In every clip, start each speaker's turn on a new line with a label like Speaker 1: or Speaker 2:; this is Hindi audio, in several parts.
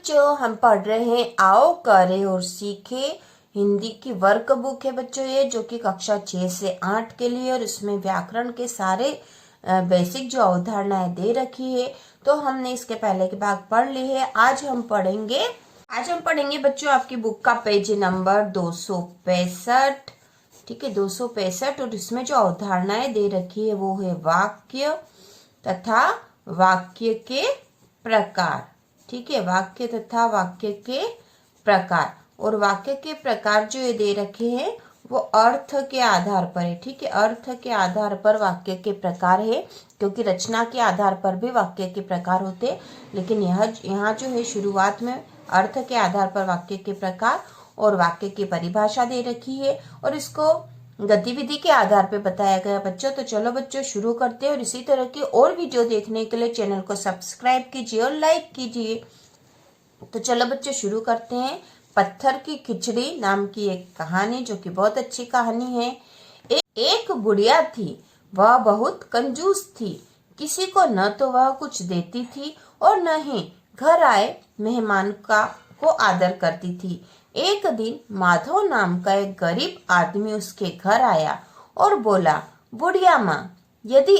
Speaker 1: बच्चों, हम पढ़ रहे हैं आओ करें और सीखे हिंदी की वर्क बुक है बच्चों ये, जो कि कक्षा 6 से 8 के लिए, और इसमें व्याकरण के सारे बेसिक जो अवधारणाएं दे रखी है। तो हमने इसके पहले के भाग पढ़ लिए है। आज हम पढ़ेंगे बच्चों आपकी बुक का पेज नंबर 265। ठीक है, 265। और इसमें जो अवधारणाएं दे रखी है वो है वाक्य तथा वाक्य के प्रकार। ठीक है, वाक्य तथा वाक्य के प्रकार। और वाक्य के प्रकार जो ये दे रखे हैं वो अर्थ के आधार पर है। ठीक है, अर्थ के आधार पर वाक्य के प्रकार है, क्योंकि रचना के आधार पर भी वाक्य के प्रकार होते हैं, लेकिन यहाँ जो है शुरुआत में अर्थ के आधार पर वाक्य के प्रकार और वाक्य की परिभाषा दे रखी है, और इसको गतिविधि के आधार पे बताया गया बच्चों। तो चलो बच्चों शुरू करते हैं, और इसी तरह की और वीडियो देखने के लिए चैनल को सब्सक्राइब कीजिए और लाइक कीजिए। तो चलो बच्चों शुरू करते हैं। पत्थर की खिचड़ी नाम की एक कहानी, जो कि बहुत अच्छी कहानी है। एक बुढ़िया थी, वह बहुत कंजूस थी। किसी को न तो वह कुछ देती थी और न ही घर आए मेहमान को आदर करती थी। एक दिन माधव नाम का एक गरीब आदमी उसके घर आया और बोला, बुढ़िया माँ, यदि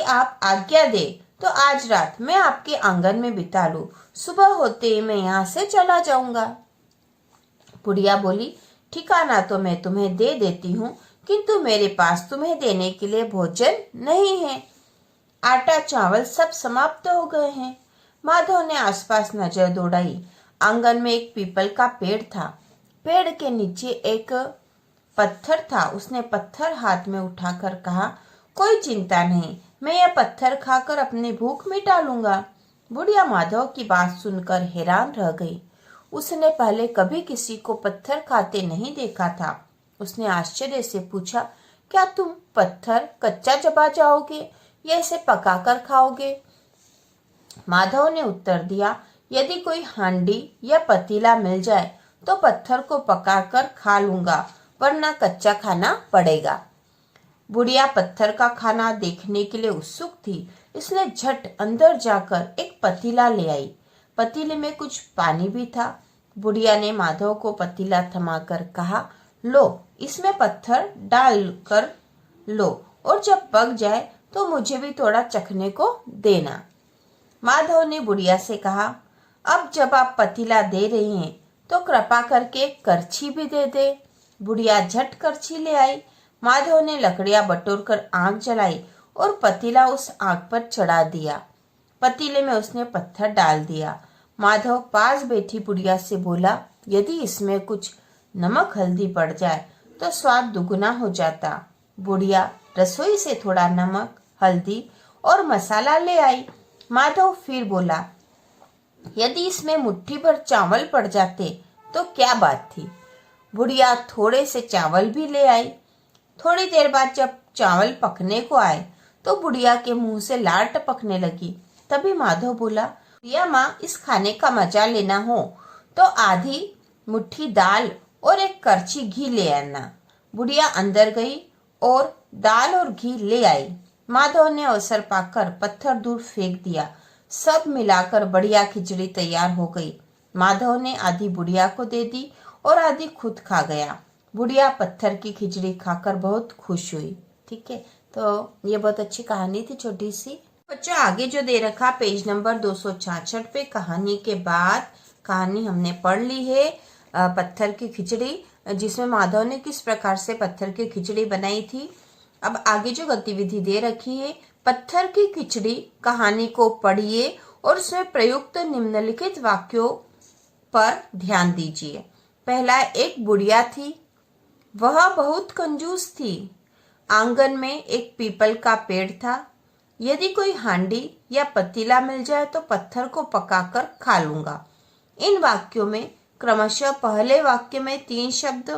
Speaker 1: आप आज्ञा दे तो आज रात मैं आपके आंगन में बिता लूं। सुबह होते ही मैं यहाँ से चला जाऊंगा। बुढ़िया बोली, ठिकाना तो मैं तुम्हें दे देती हूँ, किंतु मेरे पास तुम्हें देने के लिए भोजन नहीं है। आटा चावल सब समाप्त हो गए हैं। माधव ने आसपास नजर दौड़ाई। आंगन में एक पीपल का पेड़ था। पेड़ के नीचे एक पत्थर था। उसने पत्थर हाथ में उठाकर कहा, कोई चिंता नहीं, मैं यह पत्थर खाकर अपनी भूख मिटा लूंगा। बुढ़िया माधव की बात सुनकर हैरान रह गई। उसने पहले कभी किसी को पत्थर खाते नहीं देखा था। उसने आश्चर्य से पूछा, क्या तुम पत्थर कच्चा चबा जाओगे या इसे पकाकर खाओगे? माधव ने उत्तर दिया, यदि कोई हांडी या पतीला मिल जाए तो पत्थर को पकाकर खा लूंगा, वरना कच्चा खाना पड़ेगा। बुढ़िया पत्थर का खाना देखने के लिए उत्सुक थी। इसने झट अंदर जाकर एक पतीला ले आई। पतीले में कुछ पानी भी था। बुढ़िया ने माधव को पतीला थमाकर कहा, लो, इसमें पत्थर डाल कर लो, और जब पक जाए तो मुझे भी थोड़ा चखने को देना। माधव ने बुढ़िया से कहा, अब जब आप पतीला दे रही हैं तो कृपा करके करछी भी दे दे। बुढ़िया झट करछी ले आई। माधव ने लकड़ियां बटोरकर आग जलाई और पतीला उस आग पर चढ़ा दिया। पतीले में उसने पत्थर डाल दिया। माधव पास बैठी बुढ़िया से बोला, यदि इसमें कुछ नमक हल्दी पड़ जाए तो स्वाद दुगुना हो जाता। बुढ़िया रसोई से थोड़ा नमक, हल्दी और मसाला ले आई। माधव फिर बोला, यदि इसमें मुट्ठी भर चावल पड़ जाते तो क्या बात थी। बुढ़िया थोड़े से चावल भी ले आई। थोड़ी देर बाद जब चावल पकने को आए तो बुढ़िया के मुंह से लार टपकने लगी। तभी माधव बोला, बुढ़िया माँ, इस खाने का मजा लेना हो तो आधी मुट्ठी दाल और एक करछी घी ले आना। बुढ़िया अंदर गई और दाल और घी ले आई। माधव ने अवसर पाकर पत्थर दूर फेंक दिया। सब मिलाकर बढ़िया खिचड़ी तैयार हो गई। माधव ने आधी बुढ़िया को दे दी और आधी खुद खा गया। बुढ़िया पत्थर की खिचड़ी खाकर बहुत खुश हुई। ठीक है, तो ये बहुत अच्छी कहानी थी, छोटी सी। बच्चों आगे जो दे रखा पेज नंबर 266 पे कहानी के बाद कहानी हमने पढ़ ली है, पत्थर की खिचड़ी, जिसमें माधव ने किस प्रकार से पत्थर की खिचड़ी बनाई थी। अब आगे जो गतिविधि दे रखी है, पत्थर की खिचड़ी कहानी को पढ़िए और उसमें प्रयुक्त निम्नलिखित वाक्यों पर ध्यान दीजिए। पहला, एक बुढ़िया थी, वह बहुत कंजूस थी। आंगन में एक पीपल का पेड़ था। यदि कोई हांडी या पतीला मिल जाए तो पत्थर को पकाकर खा लूंगा। इन वाक्यों में क्रमशः पहले वाक्य में 3 शब्द,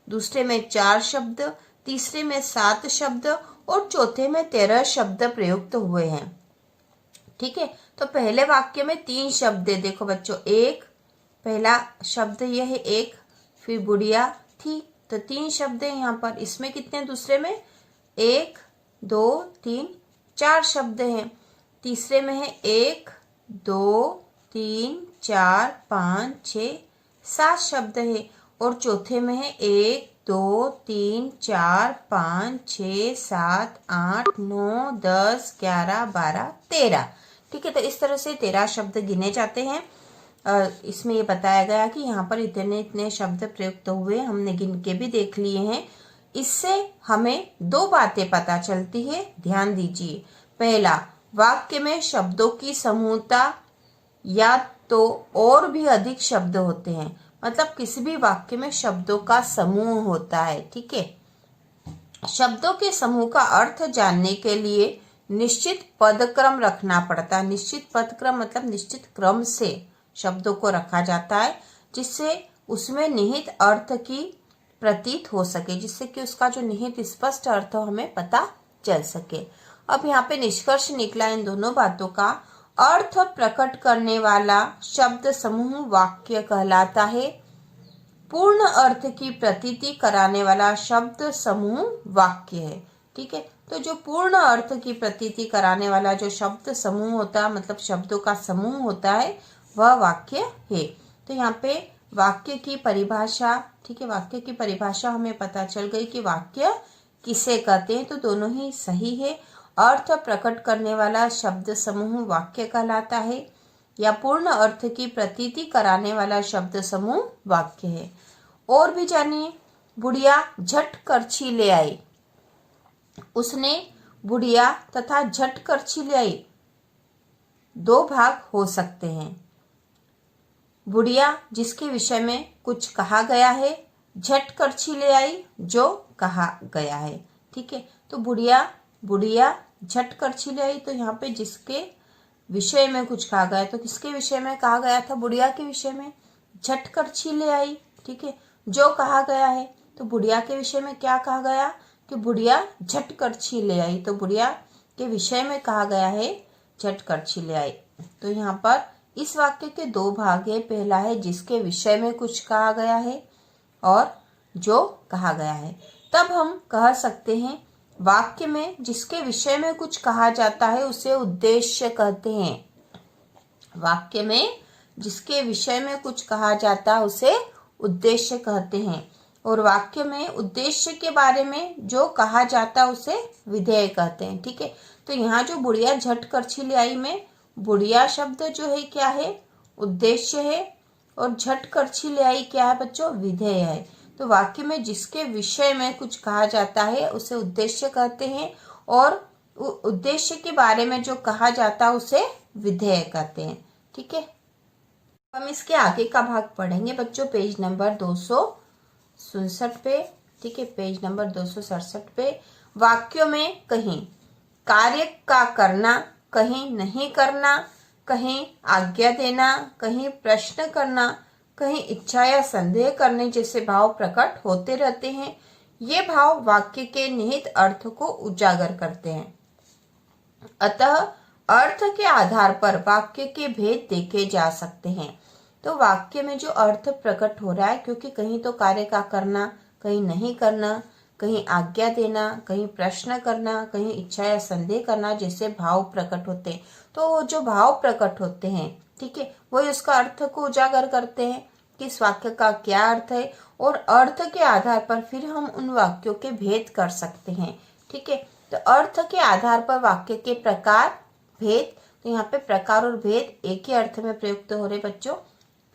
Speaker 1: दूसरे में 4 शब्द, तीसरे में 7 शब्द और चौथे में 13 शब्द प्रयुक्त हुए हैं। ठीक है, तो पहले वाक्य में 3 शब्द है। देखो बच्चों, एक पहला शब्द यह है एक, फिर बुढ़िया थी, तो 3 शब्द है यहाँ पर। इसमें कितने, दूसरे में 1 2 3 4 शब्द हैं। तीसरे में है 1 2 3 4 5 6 7 शब्द है और चौथे में है 1 2 3 4 5 6 7 8 9 10 11 12 13। ठीक है, तो इस तरह से 13 शब्द गिने जाते हैं। इसमें ये बताया गया कि यहाँ पर इतने इतने शब्द प्रयुक्त हुए, हमने गिन के भी देख लिए हैं। इससे हमें दो बातें पता चलती है, ध्यान दीजिए। पहला, वाक्य में शब्दों की समूहता या तो और भी अधिक शब्द होते हैं, मतलब किसी भी वाक्य में शब्दों का समूह होता है। ठीक है, शब्दों के समूह का अर्थ जानने के लिए निश्चित पदक्रम रखना पड़ता है। निश्चित पदक्रम मतलब निश्चित क्रम से शब्दों को रखा जाता है, जिससे उसमें निहित अर्थ की प्रतीत हो सके, जिससे कि उसका जो निहित स्पष्ट अर्थ हो हमें पता चल सके। अब यहाँ पे निष्कर्ष निकला इन दोनों बातों का। अर्थ प्रकट करने वाला शब्द समूह वाक्य कहलाता है। पूर्ण अर्थ की प्रतीति कराने वाला शब्द समूह वाक्य है। ठीक है, तो जो पूर्ण अर्थ की प्रतीति कराने वाला जो शब्द समूह होता है, मतलब शब्दों का समूह होता है, वह वाक्य है। तो यहाँ पे वाक्य की परिभाषा, ठीक है, वाक्य की परिभाषा हमें पता चल गई कि वाक्य किसे कहते हैं, तो दोनों ही सही है। अर्थ प्रकट करने वाला शब्द समूह वाक्य कहलाता है, या पूर्ण अर्थ की प्रतीति कराने वाला शब्द समूह वाक्य है। और भी जानिए। बुढ़िया झट करछी ले आई। उसने बुढ़िया तथा झट करछी ले आई दो भाग हो सकते हैं। बुढ़िया जिसके विषय में कुछ कहा गया है, झट करछी ले आई जो कहा गया है। ठीक है, तो बुढ़िया झट करछी ले आई, तो यहाँ पे जिसके विषय में कुछ कहा गया, तो किसके विषय में कहा गया था? बुढ़िया के विषय में झट करछी ले आई। ठीक है, जो कहा गया है, तो बुढ़िया के विषय में क्या कहा गया कि बुढ़िया झट करछी ले आई, तो बुढ़िया के विषय में कहा गया है झट करछी ले आई। तो यहाँ पर इस वाक्य के दो भाग है। पहला है जिसके विषय में कुछ कहा गया है, और जो कहा गया है। तब हम कह सकते हैं वाक्य में जिसके विषय में कुछ कहा जाता है उसे उद्देश्य कहते हैं। वाक्य में जिसके विषय में कुछ कहा जाता है उसे उद्देश्य कहते हैं, और वाक्य में उद्देश्य के बारे में जो कहा जाता है उसे विधेय कहते हैं। ठीक है, तो यहाँ जो बुढ़िया झट करछी ले आई में बुढ़िया शब्द जो है क्या है? उद्देश्य है, और झट करछी ले आई क्या है बच्चों? विधेय है। तो वाक्य में जिसके विषय में कुछ कहा जाता है उसे उद्देश्य कहते हैं, और उद्देश्य के बारे में जो कहा जाता है उसे विधेय कहते हैं। ठीक है, हम इसके आगे का भाग पढ़ेंगे बच्चों, पेज नंबर 267 पे। ठीक है, पेज नंबर 267 पे। वाक्यों में कहीं कार्य का करना, कहीं नहीं करना, कहीं आज्ञा देना, कहीं प्रश्न करना, कहीं इच्छा या संदेह करने जैसे भाव प्रकट होते रहते हैं। ये भाव वाक्य के निहित अर्थ को उजागर करते हैं। अतः अर्थ के आधार पर वाक्य के भेद देखे जा सकते हैं। तो वाक्य में जो अर्थ प्रकट हो रहा है, क्योंकि कहीं तो कार्य का करना, कहीं नहीं करना, कहीं आज्ञा देना, कहीं प्रश्न करना, कहीं इच्छा या संदेह करना जैसे भाव प्रकट होते हैं। तो जो भाव प्रकट होते हैं, ठीक है, वही उसका अर्थ को उजागर करते हैं कि इस वाक्य का क्या अर्थ है, और अर्थ के आधार पर फिर हम उन वाक्यों के भेद कर सकते हैं। ठीक है, तो अर्थ के आधार पर वाक्य के प्रकार भेद, तो यहाँ पे प्रकार और भेद एक ही अर्थ में प्रयुक्त हो रहे बच्चों।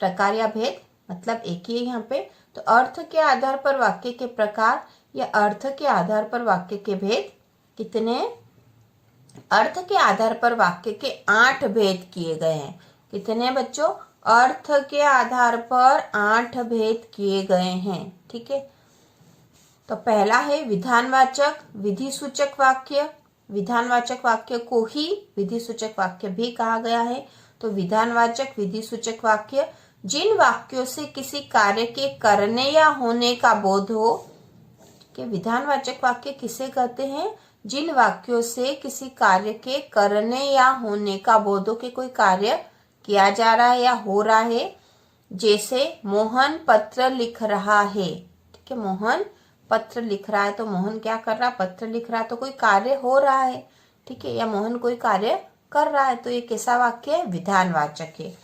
Speaker 1: प्रकार या भेद मतलब एक ही है यहाँ पे। तो अर्थ के आधार पर वाक्य के प्रकार या अर्थ के आधार पर वाक्य के भेद कितने? अर्थ के आधार पर वाक्य के 8 भेद किए गए हैं। कितने बच्चों? अर्थ के आधार पर 8 भेद किए गए हैं। ठीक है, तो पहला है विधानवाचक विधि सूचक वाक्य। विधानवाचक वाक्य को ही विधि सूचक वाक्य भी कहा गया है। तो विधानवाचक विधि सूचक वाक्य जिन वाक्यों से किसी कार्य के करने या होने का बोध हो। कि विधानवाचक वाक्य किसे कहते हैं? जिन वाक्यों से किसी कार्य के करने या होने का बोध हो, कि कोई कार्य किया जा रहा है या हो रहा है। जैसे मोहन पत्र लिख रहा है। ठीक है, मोहन पत्र लिख रहा है, तो मोहन क्या कर रहा है? पत्र लिख रहा है, तो कोई कार्य हो रहा है। ठीक है, या मोहन कोई कार्य कर रहा है, तो ये कैसा वाक्य है? विधानवाचक है।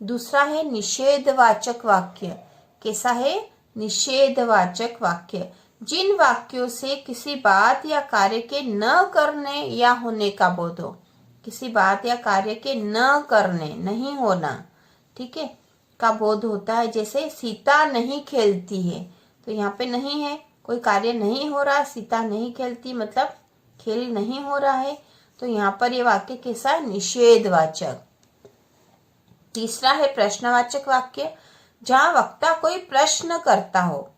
Speaker 1: दूसरा है निषेधवाचक वाक्य। कैसा है? निषेधवाचक वाक्य। जिन वाक्यों से किसी बात या कार्य के न करने या होने का बोध हो, किसी बात या कार्य के न करने, नहीं होना, ठीक है, का बोध होता है। जैसे सीता नहीं खेलती है, तो यहाँ पे नहीं है, कोई कार्य नहीं हो रहा, सीता नहीं खेलती मतलब खेल नहीं हो रहा है, तो यहाँ पर ये वाक्य कैसा है? निषेधवाचक। तीसरा है प्रश्नवाचक वाक्य, जहां वक्ता कोई प्रश्न करता हो।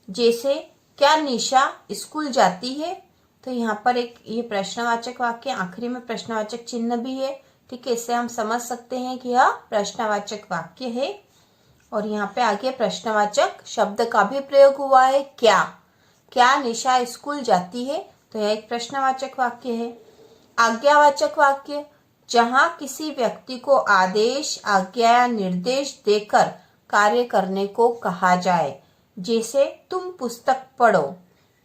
Speaker 1: जैसे क्या निशा स्कूल जाती है? तो यहाँ पर एक ये प्रश्नवाचक वाक्य, आखिरी में प्रश्नवाचक चिन्ह भी है, ठीक है, इससे हम समझ सकते हैं कि यह प्रश्नवाचक वाक्य है। और यहाँ पे आगे प्रश्नवाचक शब्द का भी प्रयोग हुआ है, क्या निशा स्कूल जाती है? तो यह एक प्रश्नवाचक वाक्य है। आज्ञावाचक वाक्य, जहां किसी व्यक्ति को आदेश, आज्ञा या निर्देश देकर कार्य करने को कहा जाए। जैसे तुम पुस्तक पढ़ो,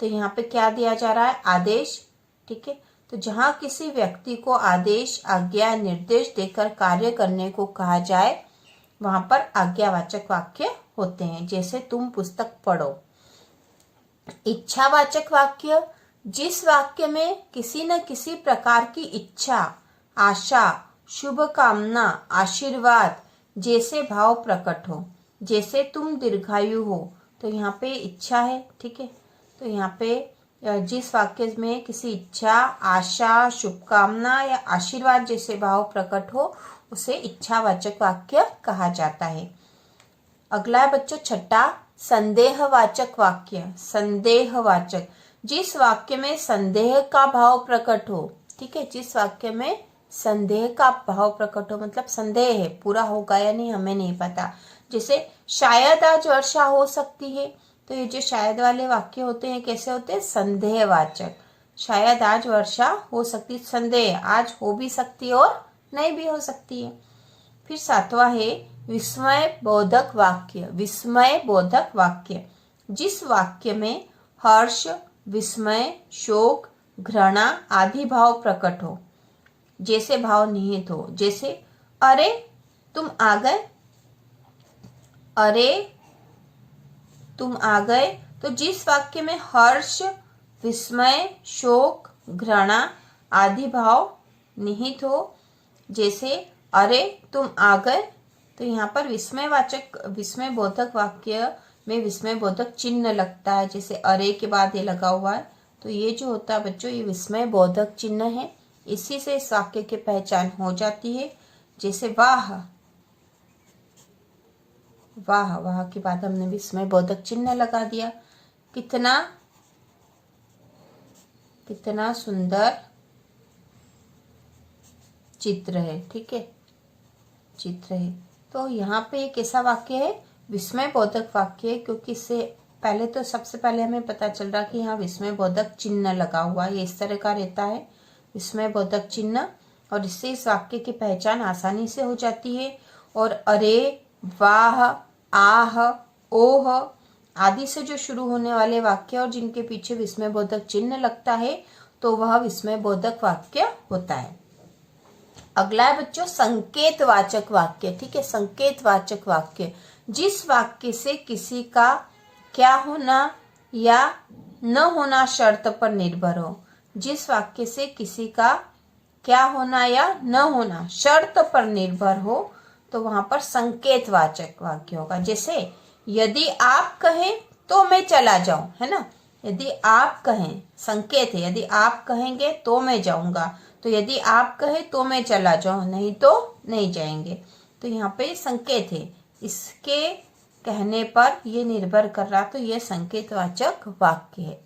Speaker 1: तो यहाँ पे क्या दिया जा रहा है? आदेश, ठीक है। तो जहां किसी व्यक्ति को आदेश, आज्ञा, निर्देश देकर कार्य करने को कहा जाए, वहां पर आज्ञावाचक वाक्य होते हैं। जैसे तुम पुस्तक पढ़ो। इच्छावाचक वाक्य, जिस वाक्य में किसी न किसी प्रकार की इच्छा, आशा, शुभ कामना, आशीर्वाद जैसे भाव प्रकट हो। जैसे तुम दीर्घायु हो, तो यहाँ पे इच्छा है, ठीक है। तो यहाँ पे जिस वाक्य में किसी इच्छा, आशा, शुभकामना या आशीर्वाद जैसे भाव प्रकट हो, उसे इच्छावाचक वाक्य कहा जाता है। अगला है बच्चों छठा, संदेहवाचक वाक्य। संदेहवाचक, जिस वाक्य में संदेह का भाव प्रकट हो, ठीक है, जिस वाक्य में संदेह का भाव प्रकट हो, मतलब संदेह है, पूरा होगा या नहीं हमें नहीं पता। जैसे शायद आज वर्षा हो सकती है, तो ये जो शायद वाले वाक्य होते हैं कैसे होते हैं? संदेहवाचक। शायद आज वर्षा हो सकती, संदेह, आज हो भी सकती है और नहीं भी हो सकती है। फिर सातवां है विस्मय बोधक वाक्य। विस्मय बोधक वाक्य, जिस वाक्य में हर्ष, विस्मय, शोक, घृणा आदि भाव प्रकट हो, जैसे भाव निहित हो। जैसे अरे तुम आ गए, अरे तुम आ गए। तो जिस वाक्य में हर्ष, विस्मय, शोक, घृणा आदि भाव निहित हो, जैसे अरे तुम आ गए, तो यहाँ पर विस्मयवाचक, विस्मय बोधक वाक्य में विस्मय बोधक चिन्ह लगता है। जैसे अरे के बाद ये लगा हुआ है, तो ये जो होता है बच्चों, ये विस्मय बोधक चिन्ह है। इसी से इस वाक्य की पहचान हो जाती है। जैसे वाह, वाह, वाह के बाद हमने विस्मय बोधक चिन्ह लगा दिया। कितना, कितना सुंदर चित्र है, ठीक है, चित्र है। तो यहाँ पे एक ऐसा वाक्य है विस्मय बोधक वाक्य है, क्योंकि इससे पहले तो सबसे पहले हमें पता चल रहा कि यहाँ विस्मय बोधक चिन्ह लगा हुआ है, ये इस तरह का रहता है विस्मय बोधक चिन्ह, और इससे इस वाक्य की पहचान आसानी से हो जाती है। और अरे, वाह, आह, ओह आदि से जो शुरू होने वाले वाक्य और जिनके पीछे विस्मय बोधक चिन्ह लगता है, तो वह विस्मय बोधक वाक्य होता है। अगला है बच्चों संकेतवाचक वाक्य, ठीक है। संकेतवाचक वाक्य, जिस वाक्य से किसी का क्या होना या न होना शर्त पर निर्भर हो। जिस वाक्य से किसी का क्या होना या न होना शर्त पर निर्भर हो, तो वहां पर संकेतवाचक वाक्य होगा। जैसे यदि आप कहें तो मैं चला जाऊं, है ना। यदि आप कहें, संकेत है, यदि आप कहेंगे तो मैं जाऊंगा, तो यदि आप कहें तो मैं चला जाऊं, नहीं तो नहीं जाएंगे। तो यहाँ पे संकेत है, इसके कहने पर ये निर्भर कर रहा, तो ये संकेतवाचक वाक्य है।